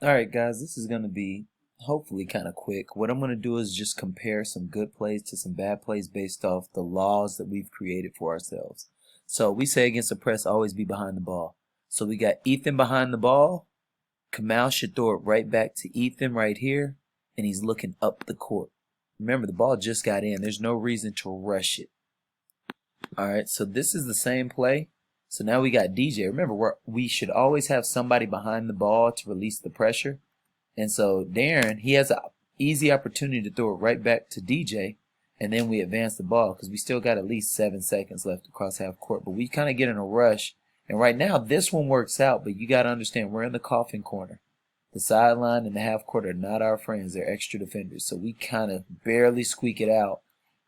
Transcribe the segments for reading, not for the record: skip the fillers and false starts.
Alright guys, this is going to be hopefully kind of quick. What I'm going to do is just compare some good plays to some bad plays based off the laws that we've created for ourselves. So we say against the press, always be behind the ball. So we got Ethan behind the ball. Kamal should throw it right back to Ethan right here, and he's looking up the court. Remember, the ball just got in. There's no reason to rush it. Alright, so this is the same play. So now we got DJ. Remember, we should always have somebody behind the ball to release the pressure. And so Darren, he has an easy opportunity to throw it right back to DJ, and then we advance the ball because we still got at least 7 seconds left across half court. But we kind of get in a rush. And right now, this one works out, but you got to understand, we're in the coffin corner. The sideline and the half court are not our friends. They're extra defenders. So we kind of barely squeak it out.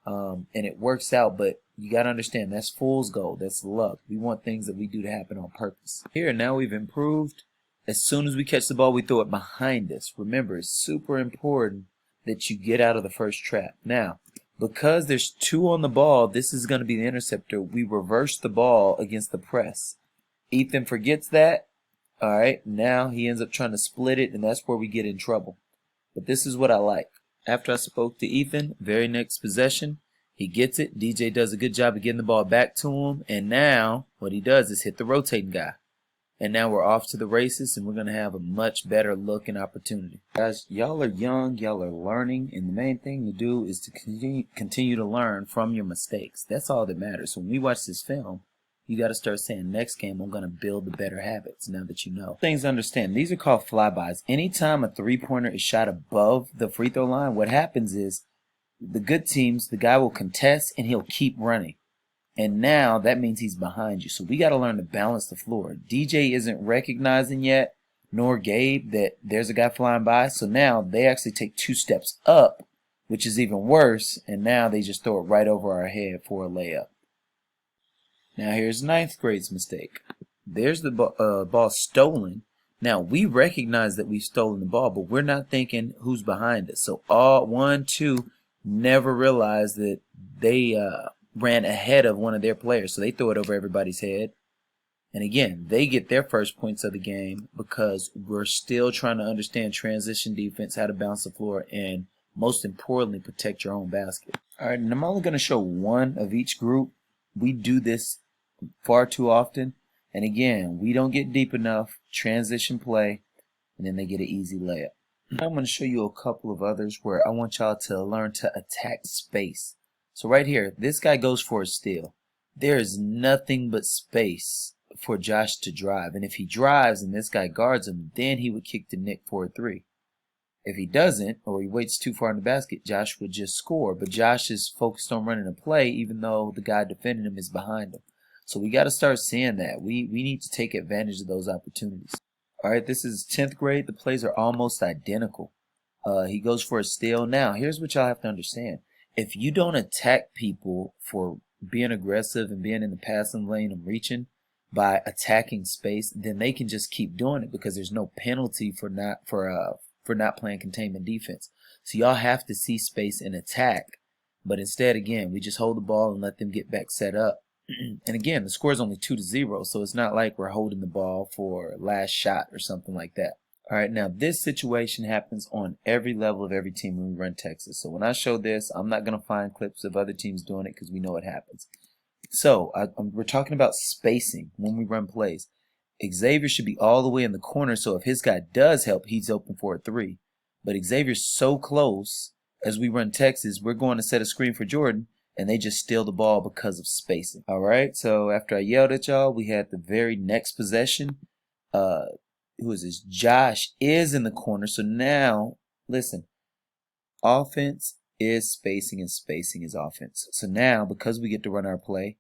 And it works out, but you got to understand, that's fool's gold. That's luck. We want things that we do to happen on purpose. Here, now we've improved. As soon as we catch the ball, we throw it behind us. Remember, it's super important that you get out of the first trap. Now, because there's 2 on the ball, this is going to be the interceptor. We reverse the ball against the press. Ethan forgets that. All right, now he ends up trying to split it, and that's where we get in trouble. But this is what I like. After I spoke to Ethan, very next possession, he gets it. DJ does a good job of getting the ball back to him. And now what he does is hit the rotating guy. And now we're off to the races, and we're going to have a much better look and opportunity. Guys, y'all are young, y'all are learning, and the main thing to do is to continue to learn from your mistakes. That's all that matters. When we watch this film, you got to start saying, next game, I'm going to build the better habits now that you know. Things to understand, these are called flybys. Anytime a three-pointer is shot above the free throw line, what happens is the good teams, the guy will contest and he'll keep running. And now that means he's behind you. So we got to learn to balance the floor. DJ isn't recognizing yet, nor Gabe, that there's a guy flying by. So now they actually take 2 steps up, which is even worse. And now they just throw it right over our head for a layup. Now here's 9th grade's mistake. There's the ball stolen. Now we recognize that we've stolen the ball, but we're not thinking who's behind us. So all 1, 2 never realized that they ran ahead of one of their players. So they throw it over everybody's head. And again, they get their first points of the game because we're still trying to understand transition defense, how to bounce the floor, and most importantly, protect your own basket. All right, and I'm only going to show one of each group. We do this far too often. And again, we don't get deep enough, transition play, and then they get an easy layup. I'm going to show you a couple of others where I want y'all to learn to attack space. So right here, this guy goes for a steal. There is nothing but space for Josh to drive. And if he drives and this guy guards him, then he would kick to Nick for a 3. If he doesn't, or he waits too far in the basket, Josh would just score. But Josh is focused on running a play even though the guy defending him is behind him. So we got to start seeing that. We need to take advantage of those opportunities. All right, this is 10th grade. The plays are almost identical. He goes for a steal. Now, here's what y'all have to understand. If you don't attack people for being aggressive and being in the passing lane and reaching by attacking space, then they can just keep doing it because there's no penalty for not playing containment defense. So y'all have to see space and attack. But instead, again, we just hold the ball and let them get back set up. And again, the score is only 2-0, so it's not like we're holding the ball for last shot or something like that. All right, now this situation happens on every level of every team when we run Texas. So when I show this, I'm not going to find clips of other teams doing it because we know it happens. So we're talking about spacing when we run plays. Xavier should be all the way in the corner, so if his guy does help, he's open for a 3. But Xavier's so close, as we run Texas, we're going to set a screen for Jordan, and they just steal the ball because of spacing. All right, so after I yelled at y'all, we had the very next possession. Who is this? Josh is in the corner. So now, listen, offense is spacing and spacing is offense. So now, because we get to run our play,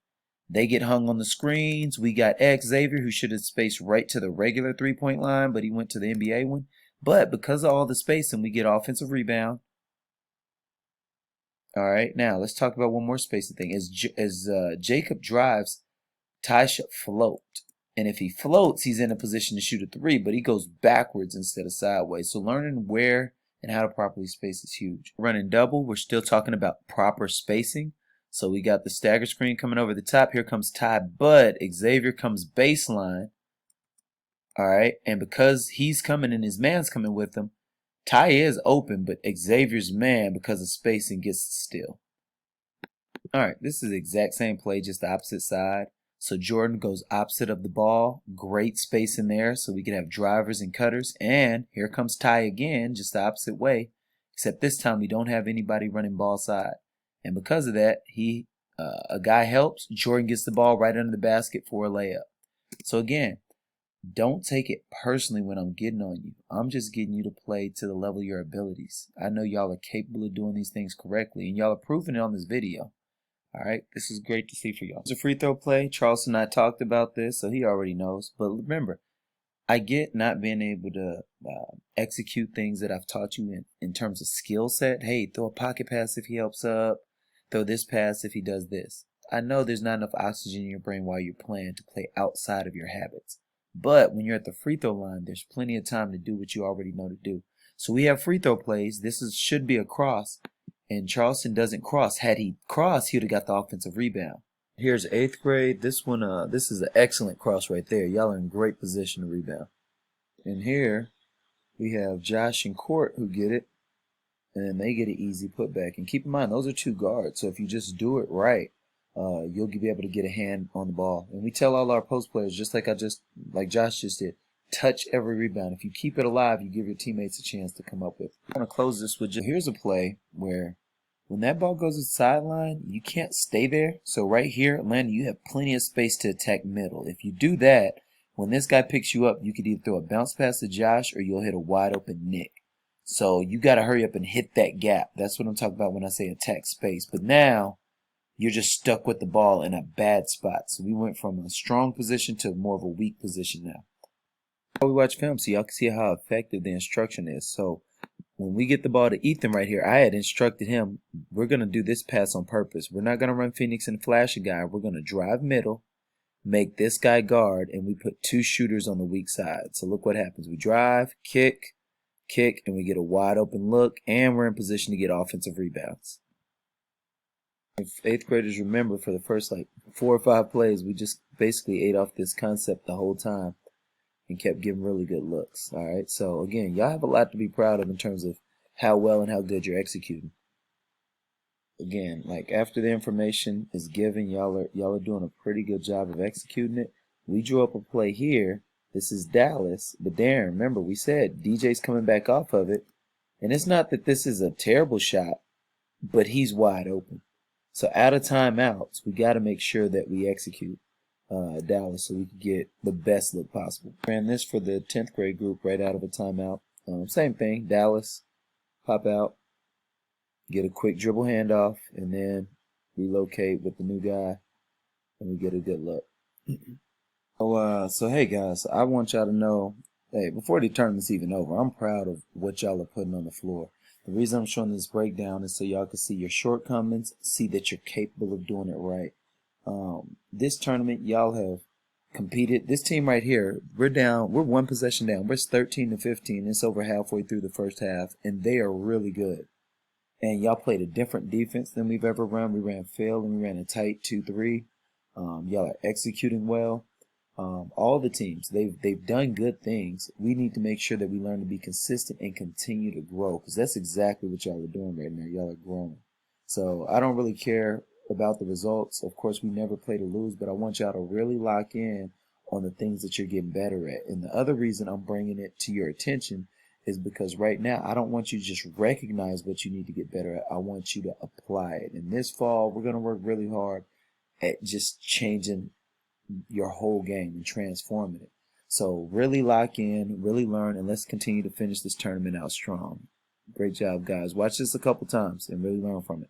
they get hung on the screens. We got Xavier, who should have spaced right to the regular 3-point line, but he went to the NBA one. But because of all the spacing, we get offensive rebound. All right, now let's talk about one more spacing thing. As Jacob drives, Ty should float. And if he floats, he's in a position to shoot a 3, but he goes backwards instead of sideways. So learning where and how to properly space is huge. Running double, we're still talking about proper spacing. So we got the stagger screen coming over the top. Here comes Ty, but Xavier comes baseline. All right, and because he's coming and his man's coming with him, Ty is open, but Xavier's man, because of spacing, gets still. All right, this is the exact same play, just the opposite side. So Jordan goes opposite of the ball. Great space in there, so we can have drivers and cutters. And here comes Ty again, just the opposite way, except this time we don't have anybody running ball side. And because of that, a guy helps. Jordan gets the ball right under the basket for a layup. So again, don't take it personally when I'm getting on you. I'm just getting you to play to the level of your abilities. I know y'all are capable of doing these things correctly, and y'all are proving it on this video. All right, this is great to see for y'all. It's a free throw play. Charleston and I talked about this, so he already knows. But remember, I get not being able to execute things that I've taught you in terms of skill set. Hey, throw a pocket pass if he helps up. Throw this pass if he does this. I know there's not enough oxygen in your brain while you're playing to play outside of your habits. But when you're at the free throw line, there's plenty of time to do what you already know to do. So we have free throw plays. Should be a cross. And Charleston doesn't cross. Had he crossed, he would have got the offensive rebound. Here's 8th grade. This is an excellent cross right there. Y'all are in great position to rebound. And here we have Josh and Court who get it, and then they get an easy putback. And keep in mind, those are two guards. So if you just do it right, you'll be able to get a hand on the ball. And we tell all our post players, just like Josh just did, touch every rebound. If you keep it alive, you give your teammates a chance to come up with. I'm going to close this with here's a play where when that ball goes to the sideline, you can't stay there. So right here, Atlanta, you have plenty of space to attack middle. If you do that, when this guy picks you up, you could either throw a bounce pass to Josh or you'll hit a wide open Nick. So you got to hurry up and hit that gap. That's what I'm talking about when I say attack space. But now you're just stuck with the ball in a bad spot. So we went from a strong position to more of a weak position now. We watch film so y'all can see how effective the instruction is. So when we get the ball to Ethan right here, I had instructed him, we're going to do this pass on purpose. We're not going to run Phoenix and flash a guy. We're going to drive middle, make this guy guard, and we put two shooters on the weak side. So look what happens. We drive, kick, and we get a wide open look, and we're in position to get offensive rebounds. If 8th graders remember, for the first 4 or 5 plays, we just basically ate off this concept the whole time and kept giving really good looks. All right, so again, y'all have a lot to be proud of in terms of how well and how good you're executing. Again, after the information is given, y'all are doing a pretty good job of executing it. We drew up a play here. This is Dallas, but Darren, remember we said DJ's coming back off of it, and it's not that this is a terrible shot, but he's wide open. So out of timeouts, we got to make sure that we execute Dallas so we can get the best look possible. Ran this for the 10th grade group right out of a timeout. Same thing, Dallas, pop out, get a quick dribble handoff, and then relocate with the new guy, and we get a good look. So hey guys, I want y'all to know, hey, before the tournament's even over, I'm proud of what y'all are putting on the floor. The reason I'm showing this breakdown is so y'all can see your shortcomings, see that you're capable of doing it right. This tournament, y'all have competed. This team right here, we're 1 possession down. We're 13-15. It's over halfway through the first half, and they are really good. And y'all played a different defense than we've ever run. We ran field and we ran a tight 2-3. Y'all are executing well. All the teams, they've done good things. We need to make sure that we learn to be consistent and continue to grow, because that's exactly what y'all are doing right now. Y'all are growing. So I don't really care about the results. Of course, we never play to lose, but I want y'all to really lock in on the things that you're getting better at. And the other reason I'm bringing it to your attention is because right now I don't want you to just recognize what you need to get better at. I want you to apply it. And this fall, we're going to work really hard at just changing your whole game and transforming it. So really lock in, really learn, and let's continue to finish this tournament out strong. Great job, guys. Watch this a couple times and really learn from it.